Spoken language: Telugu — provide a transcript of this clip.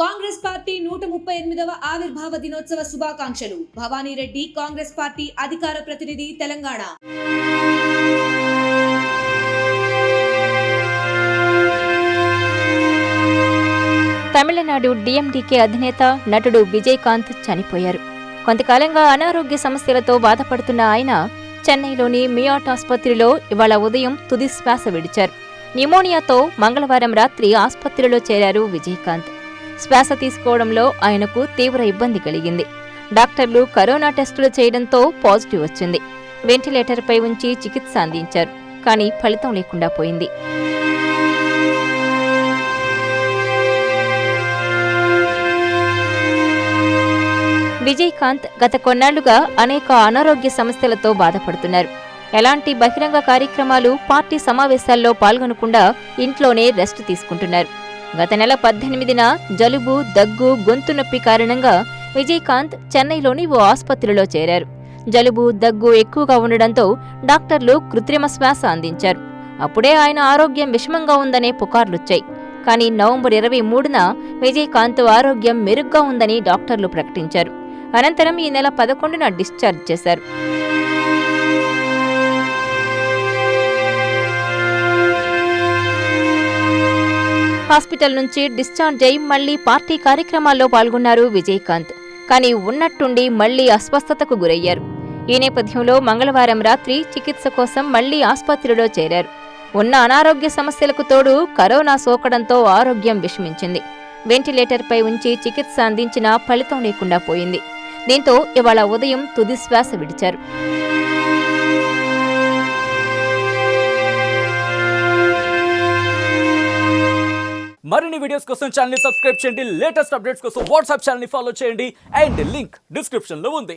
కాంగ్రెస్ పార్టీ 138వ ఆవిర్భావ దినోత్సవ శుభాకాంక్షలు. భవానీ రెడ్డి, కాంగ్రెస్ పార్టీ అధికార ప్రతినిధి, తెలంగాణ. తమిళనాడు డిఎండికే అధినేత నటుడు విజయకాంత్ చనిపోయారు. కొంతకాలంగా అనారోగ్య సమస్యలతో బాధపడుతున్న ఆయన చెన్నైలోని మియాట్ ఆసుపత్రిలో ఇవాళ ఉదయం తుది శ్వాస విడిచారు. న్యూమోనియాతో మంగళవారం రాత్రి ఆసుపత్రిలో చేరారు విజయకాంత్. శ్వాస తీసుకోవడంలో ఆయనకు తీవ్ర ఇబ్బంది కలిగింది. డాక్టర్లు కరోనా టెస్టులు చేయడంతో పాజిటివ్ వచ్చింది. వెంటిలేటర్పై ఉంచి చికిత్స అందించారు. కానీ ఫలితం లేకుండా పోయింది. విజయకాంత్ గత కొన్నాళ్లుగా అనేక అనారోగ్య సమస్యలతో బాధపడుతున్నారు. ఎలాంటి బహిరంగ కార్యక్రమాలు, పార్టీ సమావేశాల్లో పాల్గొనకుండా ఇంట్లోనే రెస్ట్ తీసుకుంటున్నారు. గత నెల 18న జలుబు, దగ్గు, గొంతు నొప్పి కారణంగా విజయకాంత్ చెన్నైలోని ఓ ఆసుపత్రిలో చేరారు. జలుబు, దగ్గు ఎక్కువగా ఉండడంతో డాక్టర్లు కృత్రిమ శ్వాస అందించారు. అప్పుడే ఆయన ఆరోగ్యం విషమంగా ఉందనే పుకార్లొచ్చాయి. కానీ నవంబర్ 23న విజయకాంత్ ఆరోగ్యం మెరుగ్గా ఉందని డాక్టర్లు ప్రకటించారు. అనంతరం ఈ నెల 11న డిశ్చార్జ్ చేశారు. హాస్పిటల్ నుంచి డిశ్చార్జ్ అయి మళ్లీ పార్టీ కార్యక్రమాల్లో పాల్గొన్నారు విజయకాంత్. కానీ ఉన్నట్టుండి మళ్లీ అస్వస్థతకు గురయ్యారు. ఈ నేపథ్యంలో మంగళవారం రాత్రి చికిత్స కోసం మళ్లీ ఆసుపత్రిలో చేరారు. ఉన్న అనారోగ్య సమస్యలకు తోడు కరోనా సోకడంతో ఆరోగ్యం విషమించింది. వెంటిలేటర్పై ఉంచి చికిత్స అందించినా ఫలితం లేకుండా పోయింది. దీంతో ఇవాళ ఉదయం తుది శ్వాస విడిచారు. మరిన్ని వీడియోస్ కోసం ఛానల్ ని సబ్స్క్రైబ్ చేయండి. లేటెస్ట్ అప్డేట్స్ కోసం వాట్సాప్ ఛానల్ ని ఫాలో చేయండి. అండ్ లింక్ డిస్క్రిప్షన్ లో ఉంది.